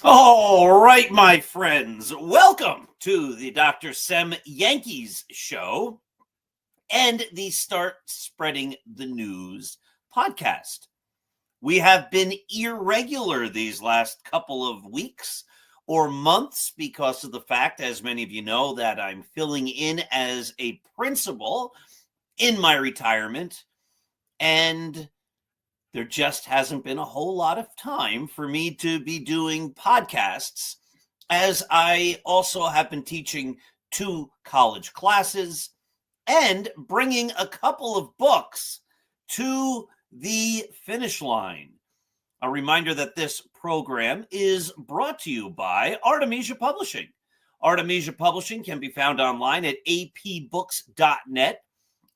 All right, my friends, welcome to the Dr. Sem Yankees show and the Start Spreading the News podcast. We have been irregular these last couple of weeks or months because of the fact, as many of you know, that I'm filling in as a principal in my retirement, and there just hasn't been a whole lot of time for me to be doing podcasts, as I also have been teaching 2 college classes and bringing a couple of books to the finish line. A reminder that this program is brought to you by Artemisia Publishing. Artemisia Publishing can be found online at apbooks.net.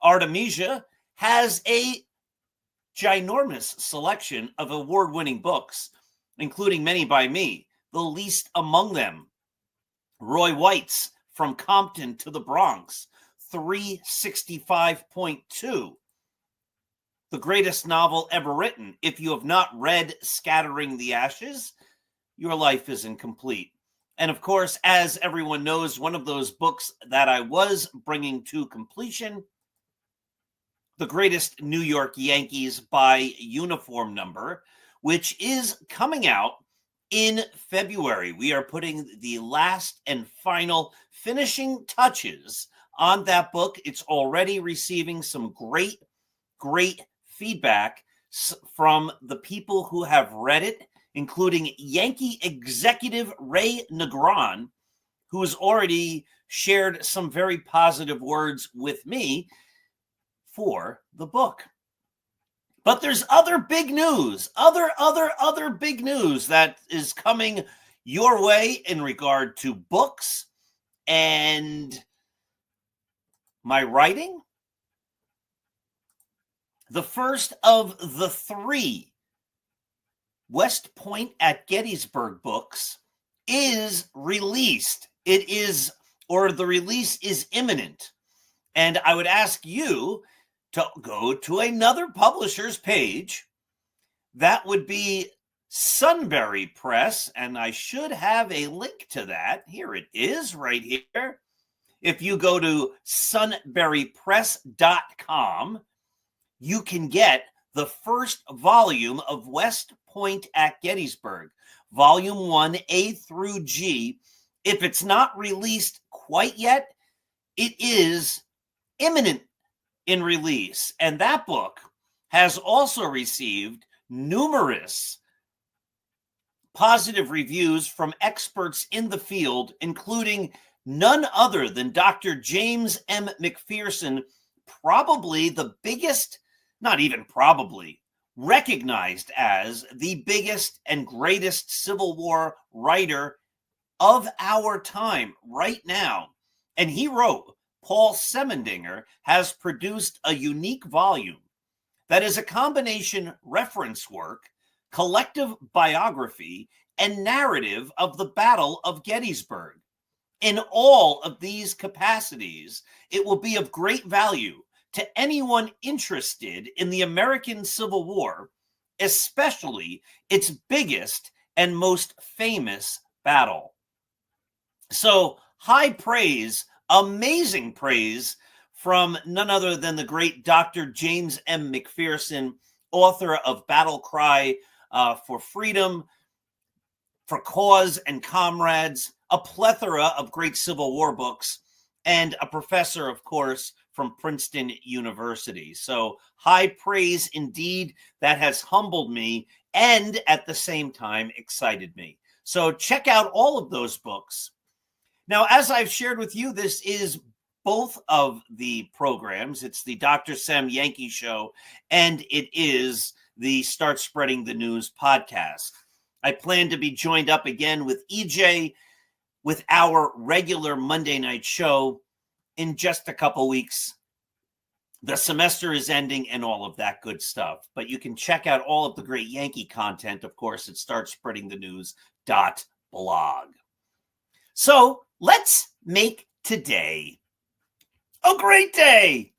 Artemisia has a ginormous selection of award-winning books, including many by me, the least among them, Roy White's From Compton to the Bronx, 365.2, the greatest novel ever written. If you have not read Scattering the Ashes, your life is incomplete. And of course, as everyone knows, one of those books that I was bringing to completion, The Greatest New York Yankees by Uniform Number, which is coming out in February. We are putting the last and final finishing touches on that book. It's already receiving some great feedback from the people who have read it, including Yankee executive Ray Negron, who has already shared some very positive words with me for the book. But there's other big news, other big news that is coming your way in regard to books and my writing. The first of the 3 West Point at Gettysburg books is released. The release is imminent. And I would ask you to go to another publisher's page. That would be Sunbury Press, and I should have a link to that. Here it is, right here. If you go to sunburypress.com, you can get the first volume of West Point at Gettysburg, Volume 1, A through G. If it's not released quite yet, it is imminent in release. And that book has also received numerous positive reviews from experts in the field, including none other than Dr. James M. McPherson, probably the biggest, not even probably, recognized as the biggest and greatest Civil War writer of our time right now. And he wrote, Paul Semendinger has produced a unique volume that is a combination reference work, collective biography, and narrative of the Battle of Gettysburg. In all of these capacities, it will be of great value to anyone interested in the American Civil War, especially its biggest and most famous battle. So, high praise, amazing praise from none other than the great Dr. James M. McPherson, author of Battle Cry for Freedom, For Cause and Comrades, a plethora of great Civil War books, and a professor, of course, from Princeton University. So high praise indeed. That has humbled me and at the same time excited me. So check out all of those books. Now, as I've shared with you, this is both of the programs. It's the Dr. Sem Yankee Show, and it is the Start Spreading the News podcast. I plan to be joined up again with EJ with our regular Monday night show in just a couple weeks. The semester is ending and all of that good stuff. But you can check out all of the great Yankee content, of course, at startspreadingthenews.blog. So let's make today a great day.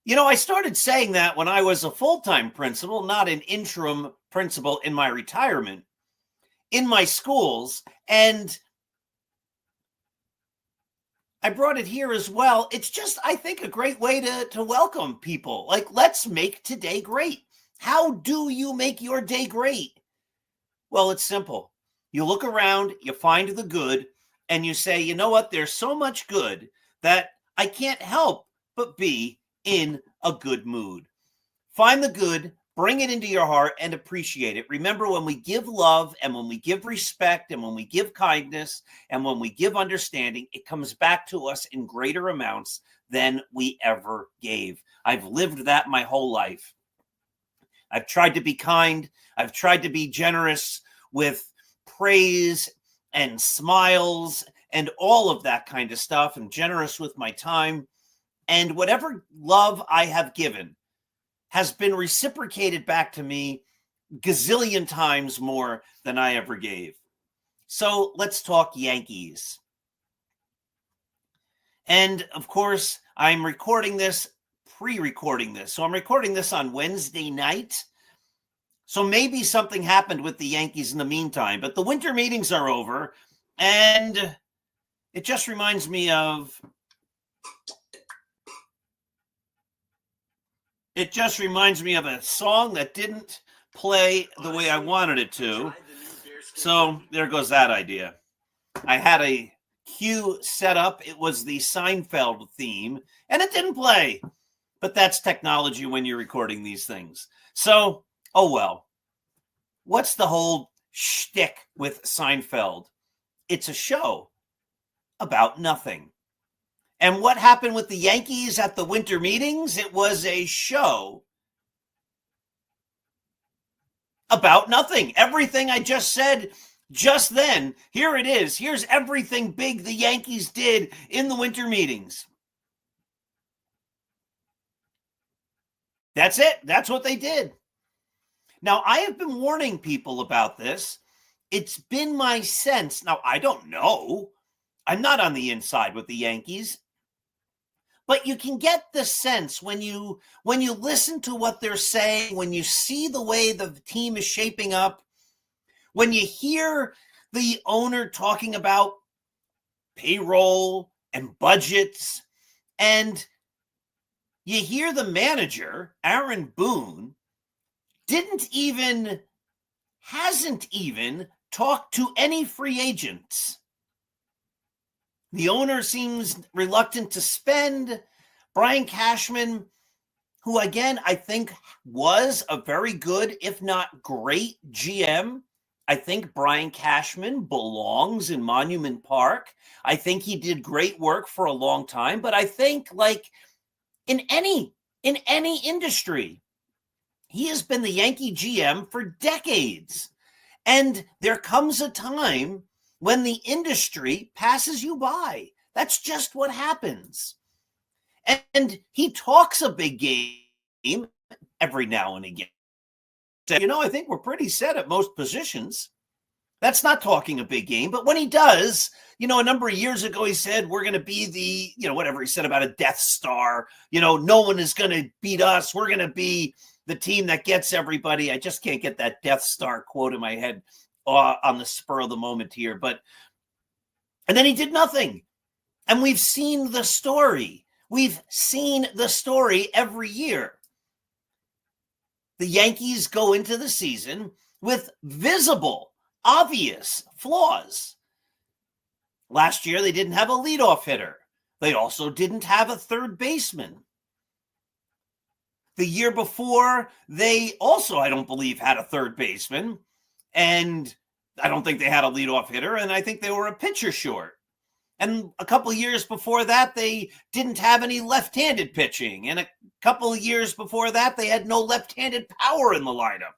You know, I started saying that when I was a full-time principal, not an interim principal in my retirement. in my schools. And I brought it here as well. It's just, I think, a great way to welcome people. Like, let's make today great. How do you make your day great? Well, it's simple. You look around, you find the good, and you say, you know what? There's so much good that I can't help but be in a good mood. Find the good, bring it into your heart, and appreciate it. Remember, when we give love and when we give respect and when we give kindness and when we give understanding, it comes back to us in greater amounts than we ever gave. I've lived that my whole life. I've tried to be kind. I've tried to be generous with praise and smiles and all of that kind of stuff, and generous with my time. And whatever love I have given has been reciprocated back to me gazillion times more than I ever gave. So let's talk Yankees. And of course, I'm recording this, pre-recording this. So I'm recording this on Wednesday night. So maybe something happened with the Yankees in the meantime, but the winter meetings are over, and it just reminds me of a song that didn't play the way I wanted it to. So there goes that idea. I had a cue set up. It was the Seinfeld theme, and it didn't play. But that's technology when you're recording these things. So, oh well. What's the whole shtick with Seinfeld? It's a show about nothing. And what happened with the Yankees at the winter meetings? It was a show about nothing. Everything I just said just then, here it is. Here's everything big the Yankees did in the winter meetings. That's it. That's what they did. Now, I have been warning people about this. It's been my sense. Now, I don't know. I'm not on the inside with the Yankees. But you can get the sense when you listen to what they're saying, when you see the way the team is shaping up, when you hear the owner talking about payroll and budgets, and you hear the manager, Aaron Boone, hasn't even talked to any free agents. The owner seems reluctant to spend. Brian Cashman, who again, I think was a very good, if not great GM. I think Brian Cashman belongs in Monument Park. I think he did great work for a long time, but I think like in any industry, he has been the Yankee GM for decades. And there comes a time when the industry passes you by. That's just what happens. And he talks a big game every now and again. You know, I think we're pretty set at most positions. That's not talking a big game. But when he does, you know, a number of years ago, he said, we're going to be the, you know, whatever he said about a Death Star. You know, no one is going to beat us. We're going to be the team that gets everybody. I just can't get that Death Star quote in my head on the spur of the moment here. And then he did nothing. And we've seen the story. We've seen the story every year. The Yankees go into the season with visible, obvious flaws. Last year, they didn't have a leadoff hitter. They also didn't have a third baseman. The year before, they also, I don't believe, had a third baseman. And I don't think they had a leadoff hitter. And I think they were a pitcher short. And a couple of years before that, they didn't have any left-handed pitching. And a couple of years before that, they had no left-handed power in the lineup.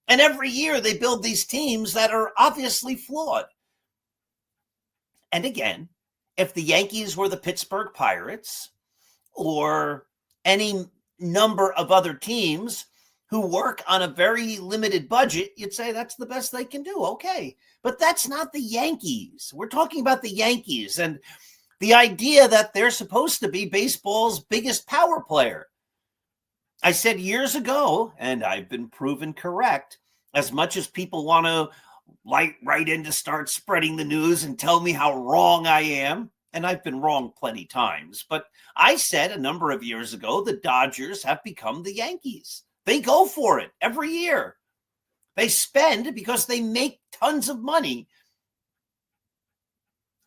And every year they build these teams that are obviously flawed. And again, if the Yankees were the Pittsburgh Pirates or any number of other teams who work on a very limited budget, you'd say that's the best they can do. Okay. But that's not the Yankees. We're talking about the Yankees and the idea that they're supposed to be baseball's biggest power player. I said years ago, and I've been proven correct, as much as people want to right in to start spreading the news and tell me how wrong I am. And I've been wrong plenty times. But I said a number of years ago, the Dodgers have become the Yankees. They go for it every year. They spend because they make tons of money.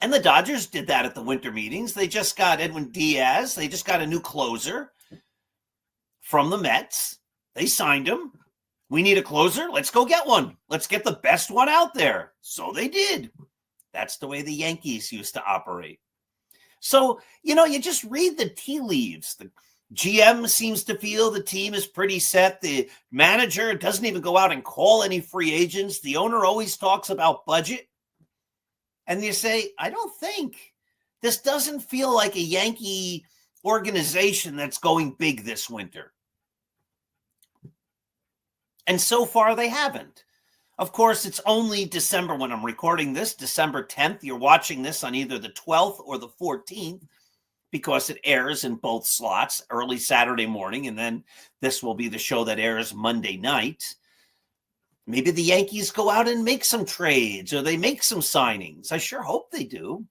And the Dodgers did that at the winter meetings. They just got Edwin Diaz. They just got a new closer from the Mets. They signed him. We need a closer. Let's go get one. Let's get the best one out there. So they did. That's the way the Yankees used to operate. So, you just read the tea leaves. The GM seems to feel the team is pretty set. The manager doesn't even go out and call any free agents. The owner always talks about budget. And you say, I don't think. This doesn't feel like a Yankee organization that's going big this winter. And so far, they haven't. Of course, it's only December when I'm recording this, December 10th. You're watching this on either the 12th or the 14th because it airs in both slots, early Saturday morning, and then this will be the show that airs Monday night. Maybe the Yankees go out and make some trades or they make some signings. I sure hope they do.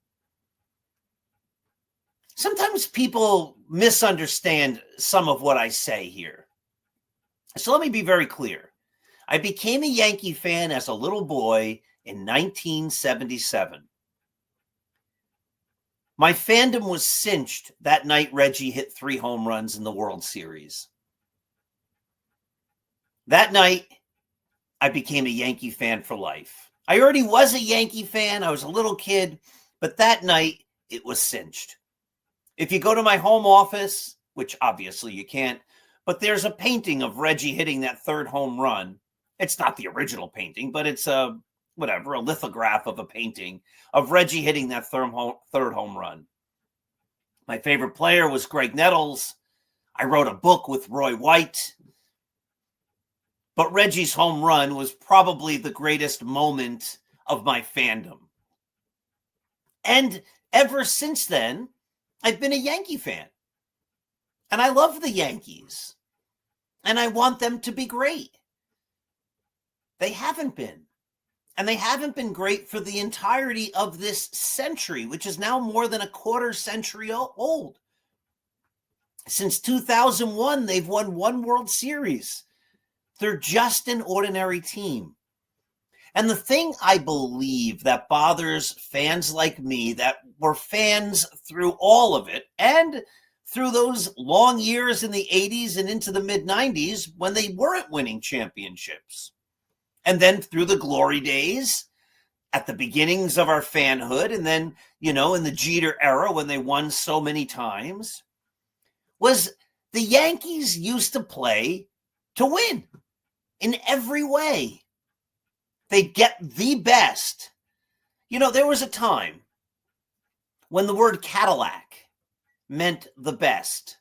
Sometimes people misunderstand some of what I say here. So let me be very clear. I became a Yankee fan as a little boy in 1977. My fandom was cinched that night Reggie hit 3 home runs in the World Series. That night, I became a Yankee fan for life. I already was a Yankee fan. I was a little kid, but that night, it was cinched. If you go to my home office, which obviously you can't, but there's a painting of Reggie hitting that 3rd home run. It's not the original painting, but it's a lithograph of a painting of Reggie hitting that 3rd home run. My favorite player was Greg Nettles. I wrote a book with Roy White. But Reggie's home run was probably the greatest moment of my fandom. And ever since then, I've been a Yankee fan. And I love the Yankees. And I want them to be great. They haven't been. And they haven't been great for the entirety of this century, which is now more than a quarter century old. Since 2001, they've won 1 World Series. They're just an ordinary team. And the thing I believe that bothers fans like me that were fans through all of it and through those long years in the 80s and into the mid-90s when they weren't winning championships. And then through the glory days at the beginnings of our fanhood and then, in the Jeter era when they won so many times, was the Yankees used to play to win in every way. They'd get the best. There was a time when the word Cadillac meant the best.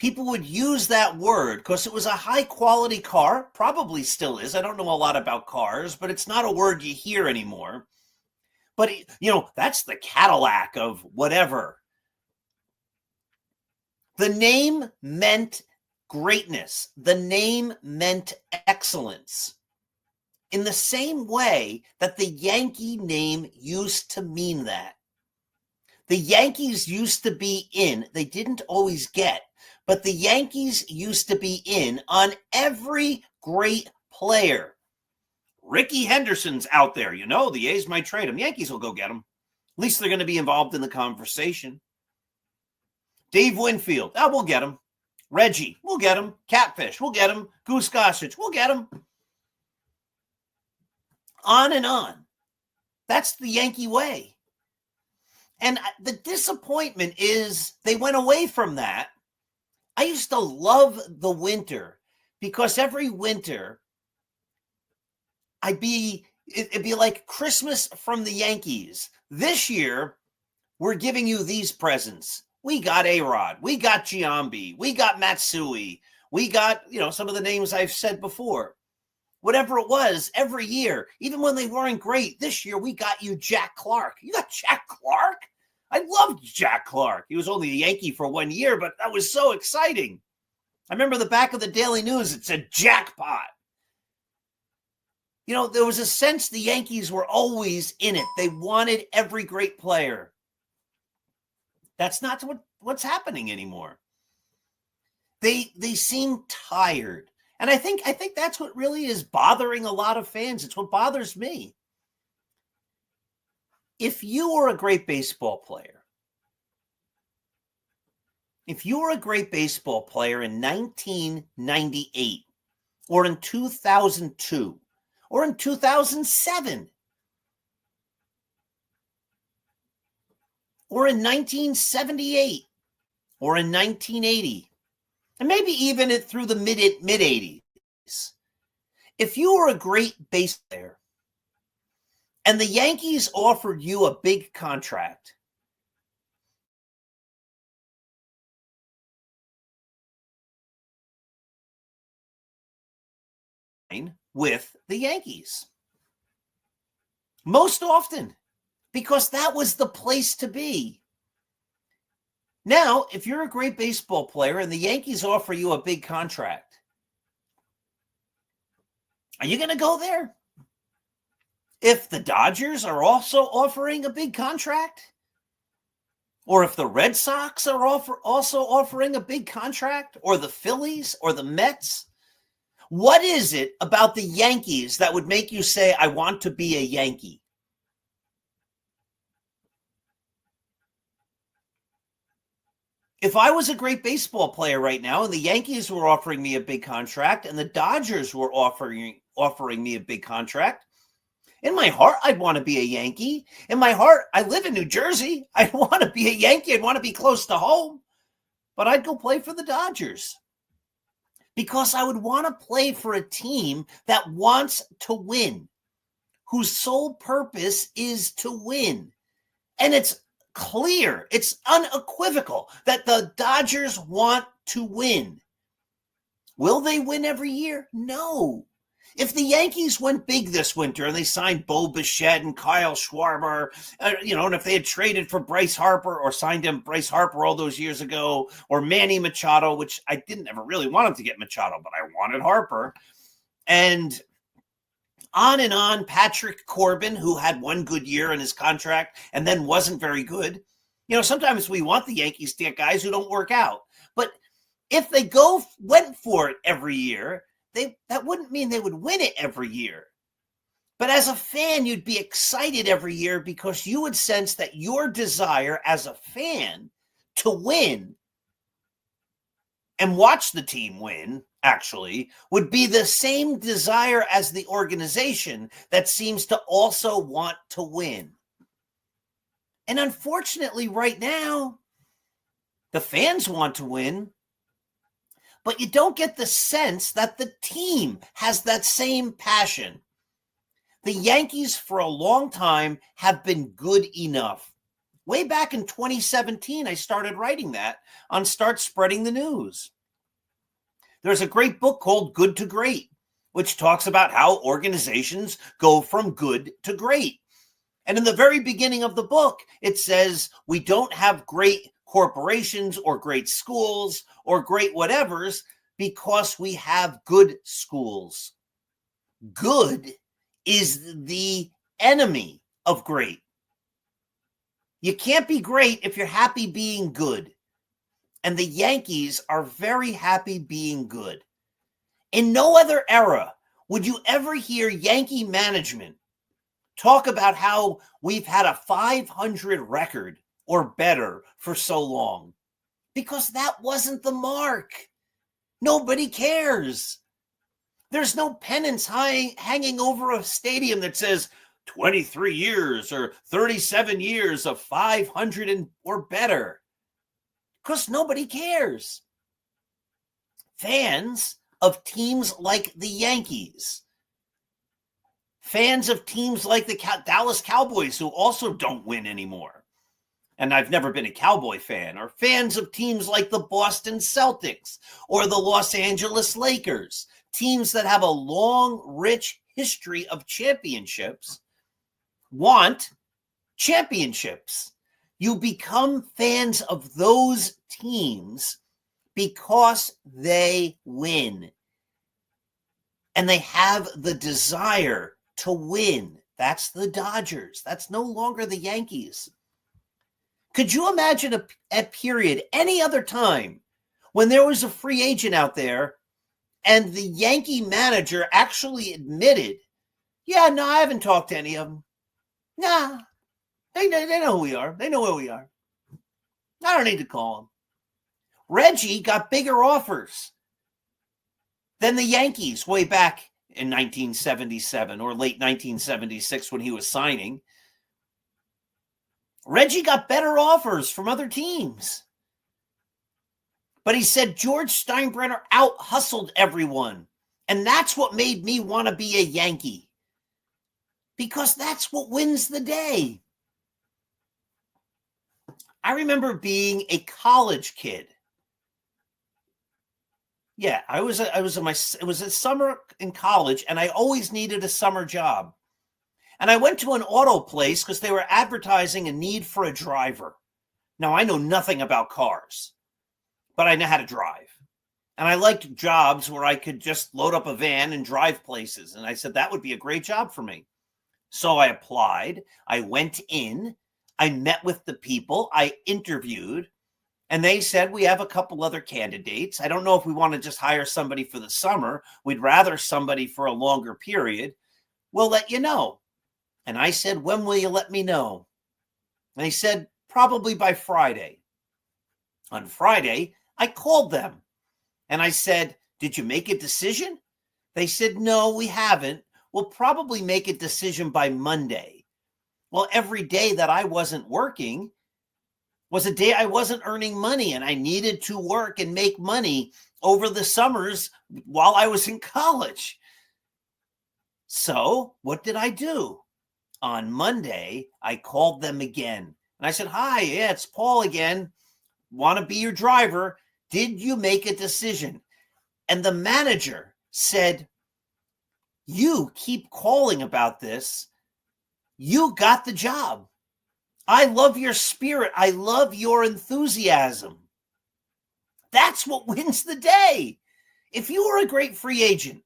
People would use that word because it was a high-quality car, probably still is. I don't know a lot about cars, but it's not a word you hear anymore. But, that's the Cadillac of whatever. The name meant greatness. The name meant excellence. In the same way that the Yankee name used to mean that. The Yankees used to be in, they didn't always get, but the Yankees used to be in on every great player. Ricky Henderson's out there, the A's might trade him. Yankees will go get him. At least they're going to be involved in the conversation. Dave Winfield, we'll get him. Reggie, we'll get him. Catfish, we'll get him. Goose Gossage, we'll get him. On and on. That's the Yankee way. And the disappointment is they went away from that. I used to love the winter because every winter it'd be like Christmas from the Yankees. This year, we're giving you these presents. We got A-Rod. We got Giambi. We got Matsui. We got, some of the names I've said before. Whatever it was, every year, even when they weren't great, this year we got you Jack Clark. You got Jack Clark? I loved Jack Clark. He was only a Yankee for 1 year, but that was so exciting. I remember the back of the Daily News, it said jackpot. There was a sense the Yankees were always in it. They wanted every great player. That's not what's happening anymore. They seem tired. And I think that's what really is bothering a lot of fans. It's what bothers me. If you were a great baseball player, in 1998 or in 2002 or in 2007 or in 1978 or in 1980, and maybe even through the mid 80s, if you were a great base player and the Yankees offered you a big contract, with the Yankees. Most often, because that was the place to be. Now, if you're a great baseball player and the Yankees offer you a big contract, are you going to go there? If the Dodgers are also offering a big contract, or if the Red Sox are also offering a big contract, or the Phillies or the Mets, what is it about the Yankees that would make you say, I want to be a Yankee? If I was a great baseball player right now and the Yankees were offering me a big contract and the Dodgers were offering me a big contract, in my heart, I'd want to be a Yankee. In my heart, I live in New Jersey. I'd want to be a Yankee. I'd want to be close to home. But I'd go play for the Dodgers because I would want to play for a team that wants to win, whose sole purpose is to win. And it's clear, it's unequivocal that the Dodgers want to win. Will they win every year? No. If the Yankees went big this winter and they signed Bo Bichette and Kyle Schwarber, and if they had traded for Bryce Harper or signed him Bryce Harper all those years ago, or Manny Machado, which I didn't ever really want him to get Machado, but I wanted Harper, and on, Patrick Corbin, who had one good year in his contract and then wasn't very good. Sometimes we want the Yankees to get guys who don't work out. But if they went for it every year, that wouldn't mean they would win it every year. But as a fan, you'd be excited every year because you would sense that your desire as a fan to win and watch the team win, actually, would be the same desire as the organization that seems to also want to win. And unfortunately, right now, the fans want to win, but you don't get the sense that the team has that same passion. The Yankees, for a long time, have been good enough. Way back in 2017, I started writing that on Start Spreading the News. There's a great book called Good to Great, which talks about how organizations go from good to great. And in the very beginning of the book, it says we don't have great corporations or great schools or great whatevers because we have good schools. Good is the enemy of great. You can't be great if you're happy being good. And the Yankees are very happy being good. In no other era would you ever hear Yankee management talk about how we've had a 500 record or better for so long, because that wasn't the mark. Nobody cares. There's no pennants hanging over a stadium that says 23 years or 37 years of 500 or better, because nobody cares. Fans of teams like the Yankees, fans of teams like the Dallas Cowboys, who also don't win anymore, and I've never been a Cowboy fan, or fans of teams like the Boston Celtics or the Los Angeles Lakers, teams that have a long, rich history of championships, want championships. You become fans of those teams because they win. and they have the desire to win. That's the Dodgers. That's no longer the Yankees. Could you imagine a period any other time when there was a free agent out there and the Yankee manager actually admitted, yeah, no, I haven't talked to any of them. Nah, they know who we are. They know where we are. I don't need to call them. Reggie got bigger offers than the Yankees way back in 1977 or late 1976 when he was signing. Reggie got better offers from other teams. But he said George Steinbrenner out-hustled everyone. And that's what made me want to be a Yankee. Because that's what wins the day. I remember being a college kid. Yeah, it was a summer in college, and I always needed a summer job. And I went to an auto place because they were advertising a need for a driver. Now, I know nothing about cars, but I know how to drive. And I liked jobs where I could just load up a van and drive places. And I said, that would be a great job for me. So I applied. I went in. I met with the people. I interviewed. And they said, we have a couple other candidates. I don't know if we want to just hire somebody for the summer. We'd rather somebody for a longer period. We'll let you know. And I said, when will you let me know? And they said, probably by Friday. On Friday, I called them. And I said, did you make a decision? They said, no, we haven't. We'll probably make a decision by Monday. Well, every day that I wasn't working was a day I wasn't earning money, and I needed to work and make money over the summers while I was in college. So what did I do? On Monday, I called them again. And I said, hi, yeah, it's Paul again. Want to be your driver. Did you make a decision? And the manager said, you keep calling about this. You got the job. I love your spirit. I love your enthusiasm. That's what wins the day. If you were a great free agent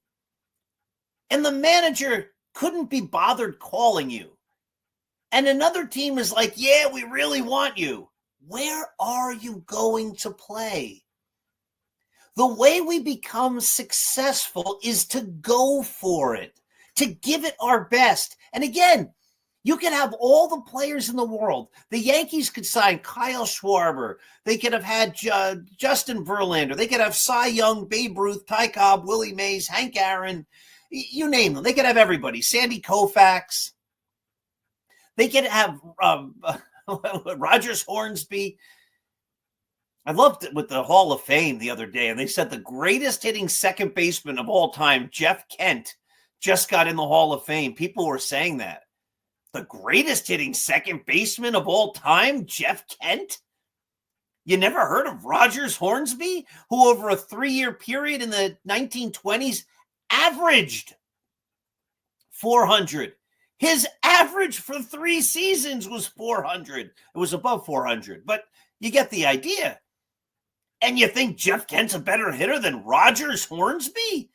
and the manager couldn't be bothered calling you, and another team is like, yeah, we really want you, where are you going to play? The way we become successful is to go for it, to give it our best. And again, you can have all the players in the world. The Yankees could sign Kyle Schwarber. They could have had Justin Verlander. They could have Cy Young, Babe Ruth, Ty Cobb, Willie Mays, Hank Aaron. You name them. They could have everybody. Sandy Koufax. They could have Rogers Hornsby. I loved it with the Hall of Fame the other day, and they said the greatest hitting second baseman of all time, Jeff Kent, just got in the Hall of Fame. People were saying that. The greatest hitting second baseman of all time, Jeff Kent? You never heard of Rogers Hornsby, who over a 3-year period in the 1920s averaged 400. His average for 3 seasons was 400. It was above 400, but you get the idea. And you think Jeff Kent's a better hitter than Rogers Hornsby?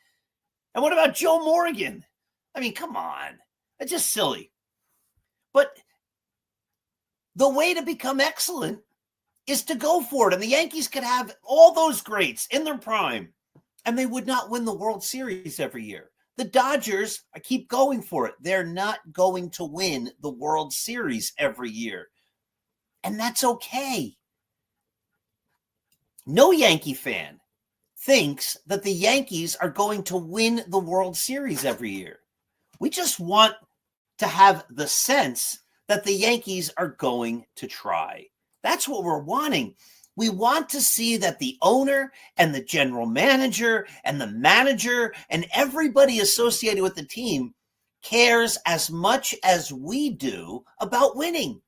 And what about Joe Morgan? I mean, come on. It's just silly. But the way to become excellent is to go for it. And the Yankees could have all those greats in their prime, and they would not win the World Series every year. The Dodgers, I keep going for it. They're not going to win the World Series every year. And that's okay. No Yankee fan thinks that the Yankees are going to win the World Series every year. We just want to have the sense that the Yankees are going to try. That's what we're wanting. We want to see that the owner and the general manager and the manager and everybody associated with the team cares as much as we do about winning.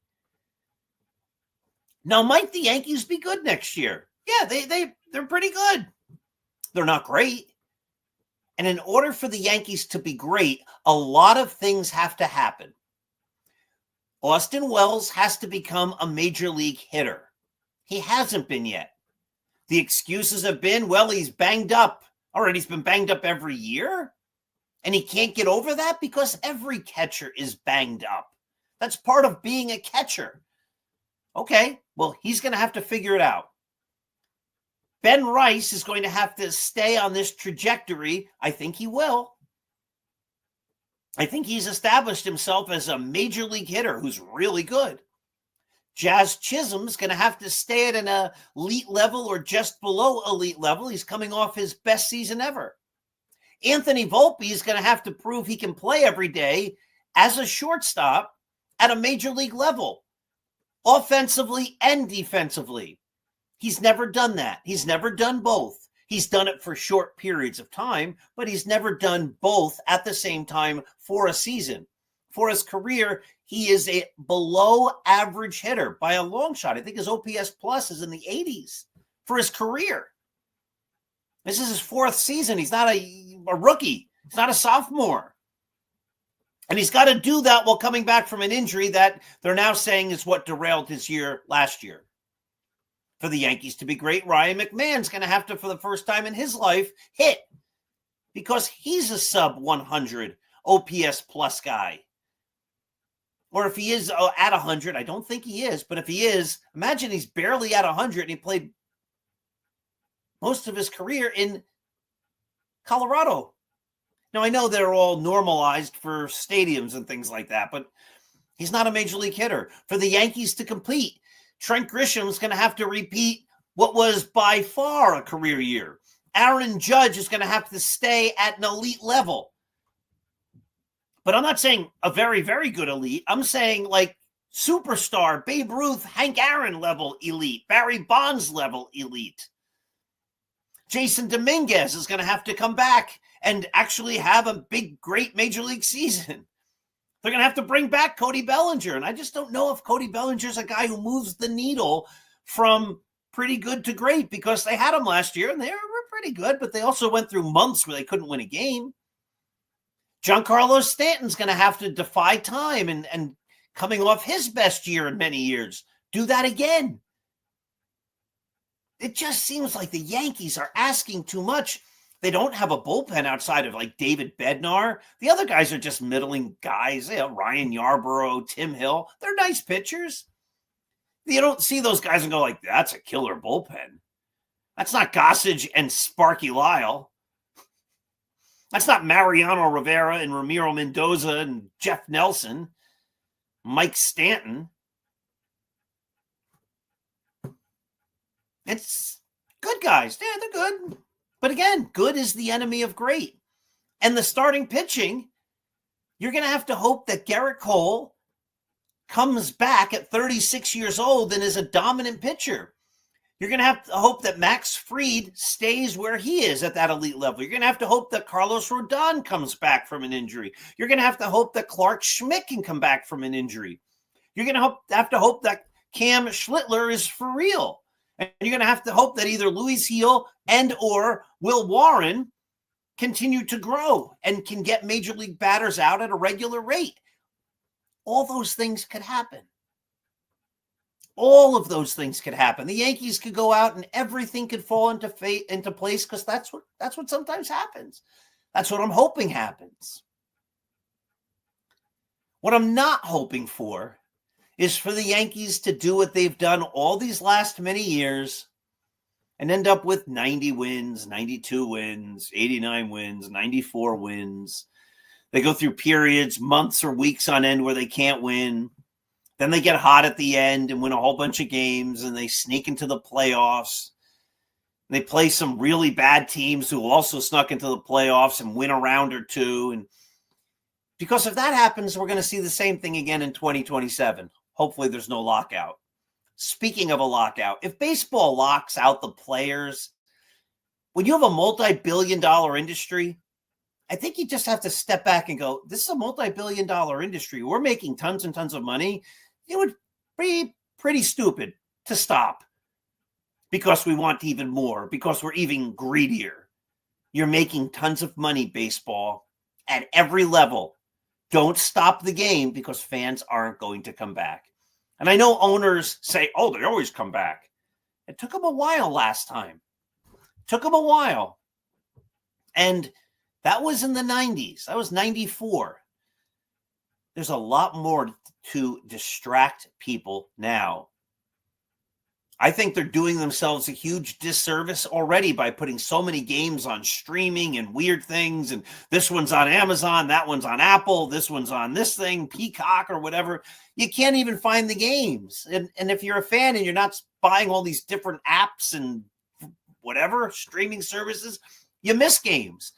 Now, might the Yankees be good next year? Yeah, they're pretty good. They're not great. And in order for the Yankees to be great, a lot of things have to happen. Austin Wells has to become a major league hitter. He hasn't been yet. The excuses have been, well, he's banged up. All right, he's been banged up every year. And he can't get over that because every catcher is banged up. That's part of being a catcher. Okay, well, he's going to have to figure it out. Ben Rice is going to have to stay on this trajectory. I think he will. I think he's established himself as a major league hitter who's really good. Jazz Chisholm's going to have to stay at an elite level or just below elite level. He's coming off his best season ever. Anthony Volpe is going to have to prove he can play every day as a shortstop at a major league level, offensively and defensively. He's never done that. He's never done both. He's done it for short periods of time, but he's never done both at the same time for a season. For his career, he is a below average hitter by a long shot. I think his OPS plus is in the 80s for his career. This is his fourth season. He's not a rookie. He's not a sophomore. And he's got to do that while coming back from an injury that they're now saying is what derailed his year last year. For the Yankees to be great, Ryan McMahon's going to have to, for the first time in his life, hit because he's a sub 100 OPS plus guy. Or if he is at 100, I don't think he is, but if he is, imagine he's barely at 100 and he played most of his career in Colorado. Now, I know they're all normalized for stadiums and things like that, but he's not a major league hitter. For the Yankees to compete, Trent Grisham's going to have to repeat what was by far a career year. Aaron Judge is going to have to stay at an elite level. But I'm not saying a very, very good elite. I'm saying like superstar, Babe Ruth, Hank Aaron level elite, Barry Bonds level elite. Jason Dominguez is going to have to come back and actually have a big, great major league season. They're going to have to bring back Cody Bellinger. And I just don't know if Cody Bellinger's a guy who moves the needle from pretty good to great, because they had him last year and they were pretty good, but they also went through months where they couldn't win a game. Giancarlo Stanton's going to have to defy time and coming off his best year in many years, do that again. It just seems like the Yankees are asking too much. They don't have a bullpen outside of like David Bednar. The other guys are just middling guys. You know, Ryan Yarbrough, Tim Hill. They're nice pitchers. You don't see those guys and go like, that's a killer bullpen. That's not Gossage and Sparky Lyle. That's not Mariano Rivera and Ramiro Mendoza and Jeff Nelson, Mike Stanton. It's good guys. Yeah, they're good. But again, good is the enemy of great. And the starting pitching, you're going to have to hope that Garrett Cole comes back at 36 years old and is a dominant pitcher. You're going to have to hope that Max Fried stays where he is at that elite level. You're going to have to hope that Carlos Rodon comes back from an injury. You're going to have to hope that Clark Schmidt can come back from an injury. You're going to have to hope that Cam Schlittler is for real. And you're going to have to hope that either Luis Heel and or Will Warren continue to grow and can get major league batters out at a regular rate. All those things could happen. All of those things could happen. The Yankees could go out and everything could fall into place because that's what sometimes happens. That's what I'm hoping happens. What I'm not hoping for is for the Yankees to do what they've done all these last many years and end up with 90 wins, 92 wins, 89 wins, 94 wins. They go through periods, months or weeks on end where they can't win. Then they get hot at the end and win a whole bunch of games, and they sneak into the playoffs. They play some really bad teams who also snuck into the playoffs and win a round or two. And because if that happens, we're going to see the same thing again in 2027. Hopefully there's no lockout. Speaking of a lockout, if baseball locks out the players, when you have a multi-billion-dollar industry, I think you just have to step back and go, this is a multi-billion-dollar industry. We're making tons and tons of money. It would be pretty stupid to stop because we want even more, because we're even greedier. You're making tons of money, baseball, at every level. Don't stop the game because fans aren't going to come back. And I know owners say, oh, they always come back. It took them a while last time. And That was in the 90s. That was 94. There's a lot more to distract people now. I think they're doing themselves a huge disservice already by putting so many games on streaming and weird things. And this one's on Amazon, that one's on Apple, this one's on this thing, Peacock or whatever. You can't even find the games. And if you're a fan and you're not buying all these different apps and whatever streaming services, you miss games.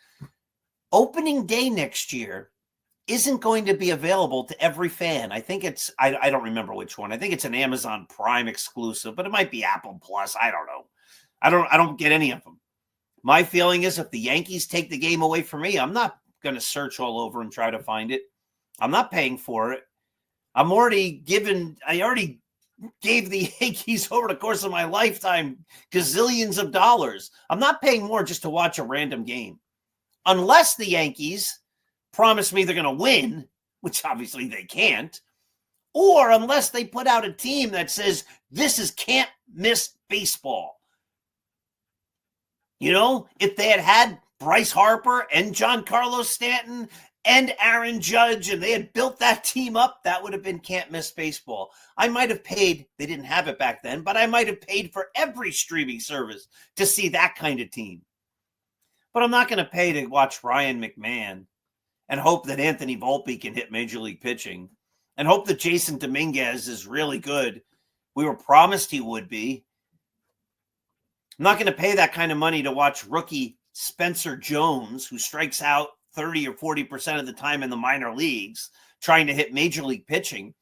Opening day next year isn't going to be available to every fan. I think it's, I don't remember which one. I think it's an Amazon Prime exclusive, but it might be Apple Plus. I don't know. I don't get any of them. My feeling is if the Yankees take the game away from me, I'm not going to search all over and try to find it. I'm not paying for it. I already gave the Yankees over the course of my lifetime gazillions of dollars. I'm not paying more just to watch a random game. Unless the Yankees promise me they're going to win, which obviously they can't, or unless they put out a team that says this is can't miss baseball. You know, if they had Bryce Harper and Giancarlo Stanton and Aaron Judge and they had built that team up, that would have been can't miss baseball. I might have paid, they didn't have it back then, but I might have paid for every streaming service to see that kind of team. But I'm not going to pay to watch Ryan McMahon and hope that Anthony Volpe can hit Major League pitching and hope that Jason Dominguez is really good. We were promised he would be. I'm not going to pay that kind of money to watch rookie Spencer Jones, who strikes out 30 or 40% of the time in the minor leagues, trying to hit Major League pitching.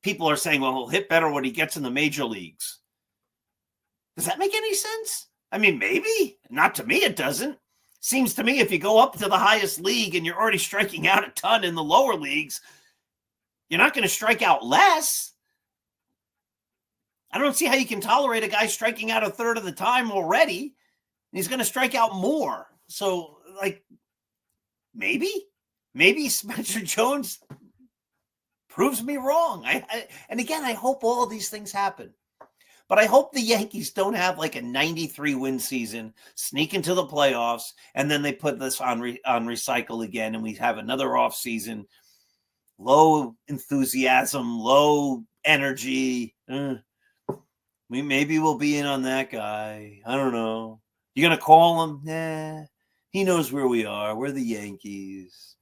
People are saying, well, he'll hit better when he gets in the major leagues. Does that make any sense? I mean, maybe. Not to me, it doesn't. Seems to me if you go up to the highest league and you're already striking out a ton in the lower leagues, you're not going to strike out less. I don't see how you can tolerate a guy striking out a third of the time already. He's going to strike out more. So, like, maybe Spencer Jones proves me wrong. And again, I hope all of these things happen. But I hope the Yankees don't have like a 93-win season, sneak into the playoffs, and then they put this on recycle again, and we have another off season. Low enthusiasm, low energy. Maybe we'll be in on that guy. I don't know. You gonna call him? Nah. He knows where we are. We're the Yankees.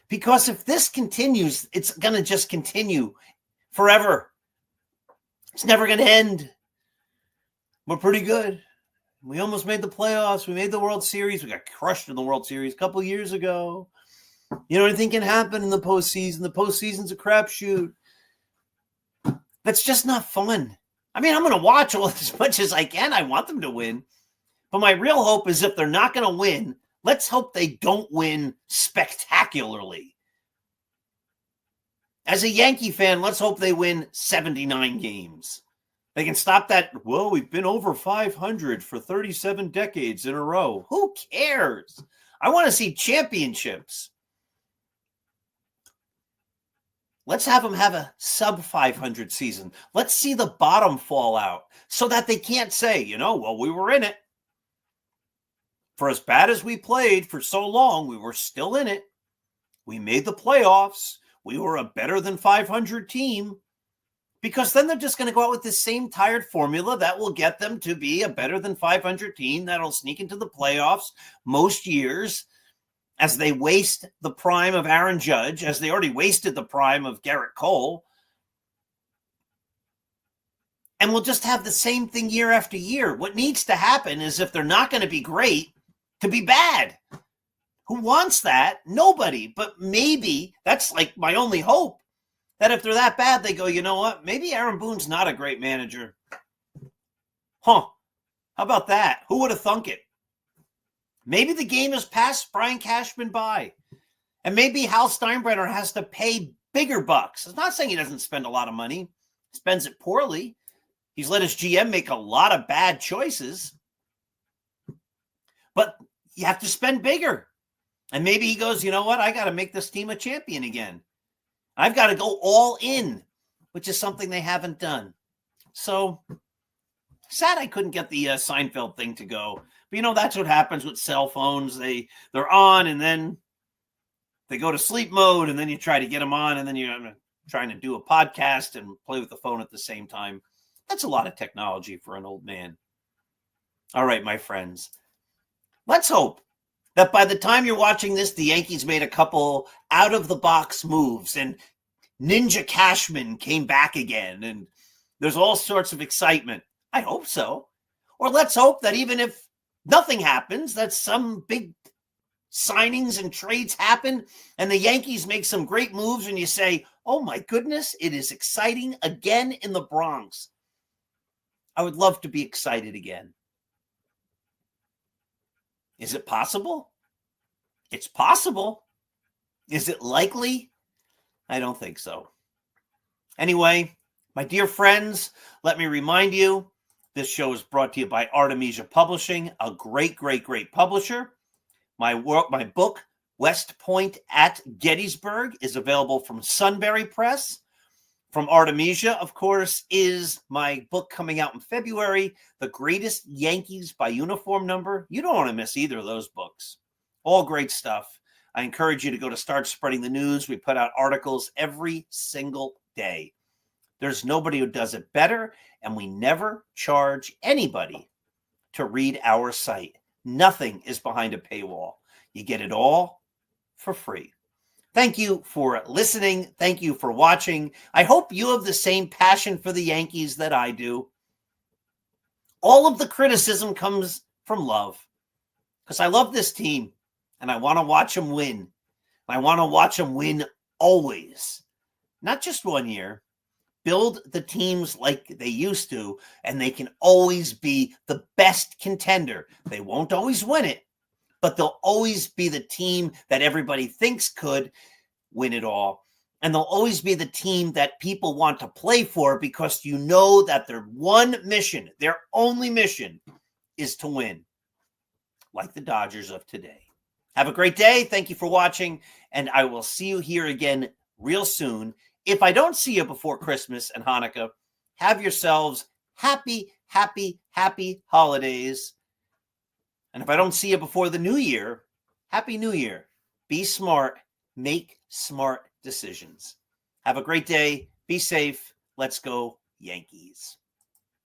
Because if this continues, it's gonna just continue forever. It's never going to end. We're pretty good. We almost made the playoffs. We made the World Series. We got crushed in the World Series a couple years ago. You know, anything can happen in the postseason. The postseason's a crapshoot. That's just not fun. I mean, I'm going to watch as much as I can. I want them to win. But my real hope is if they're not going to win, let's hope they don't win spectacularly. As a Yankee fan, let's hope they win 79 games. They can stop that, well, we've been over 500 for 37 decades in a row. Who cares? I want to see championships. Let's have them have a sub-500 season. Let's see the bottom fall out so that they can't say, you know, well, we were in it. For as bad as we played for so long, we were still in it. We made the playoffs. We were a better than 500 team, because then they're just going to go out with the same tired formula that will get them to be a better than 500 team that'll sneak into the playoffs most years as they waste the prime of Aaron Judge, as they already wasted the prime of Garrett Cole. And we'll just have the same thing year after year. What needs to happen is if they're not going to be great, to be bad. Who wants that? Nobody. But maybe that's like my only hope, that if they're that bad, they go, you know what? Maybe Aaron Boone's not a great manager. Huh. How about that? Who would have thunk it? Maybe the game has passed Brian Cashman by. And maybe Hal Steinbrenner has to pay bigger bucks. It's not saying he doesn't spend a lot of money. He spends it poorly. He's let his GM make a lot of bad choices. But you have to spend bigger. And maybe he goes, you know what? I got to make this team a champion again. I've got to go all in, which is something they haven't done. So Sad I couldn't get the Seinfeld thing to go. But that's what happens with cell phones. They're on and then they go to sleep mode, and then you try to get them on, and then you're trying to do a podcast and play with the phone at the same time. That's a lot of technology for an old man. All right, my friends. Let's hope that by the time you're watching this, the Yankees made a couple out-of-the-box moves, and Ninja Cashman came back again, and there's all sorts of excitement. I hope so. Or let's hope that even if nothing happens, that some big signings and trades happen, and the Yankees make some great moves, and you say, oh my goodness, it is exciting again in the Bronx. I would love to be excited again. Is it possible? It's possible. Is it likely? I don't think so. Anyway, my dear friends, let me remind you, this show is brought to you by Artemisia Publishing, a great, great, great publisher. My book, West Point at Gettysburg, is available from Sunbury Press. From Artemisia, of course, is my book coming out in February, The Greatest Yankees by Uniform Number. You don't want to miss either of those books. All great stuff. I encourage you to go to Start Spreading the News. We put out articles every single day. There's nobody who does it better, and we never charge anybody to read our site. Nothing is behind a paywall. You get it all for free. Thank you for listening. Thank you for watching. I hope you have the same passion for the Yankees that I do. All of the criticism comes from love, because I love this team and I want to watch them win. I want to watch them win always, not just one year. Build the teams like they used to, and they can always be the best contender. They won't always win it, but they'll always be the team that everybody thinks could win it all. And they'll always be the team that people want to play for, because you know that their one mission, their only mission, is to win, like the Dodgers of today. Have a great day. Thank you for watching, and I will see you here again real soon. If I don't see you before Christmas and Hanukkah, have yourselves happy, happy, happy holidays. And if I don't see you before the new year, Happy New Year. Be smart. Make smart decisions. Have a great day. Be safe. Let's go, Yankees.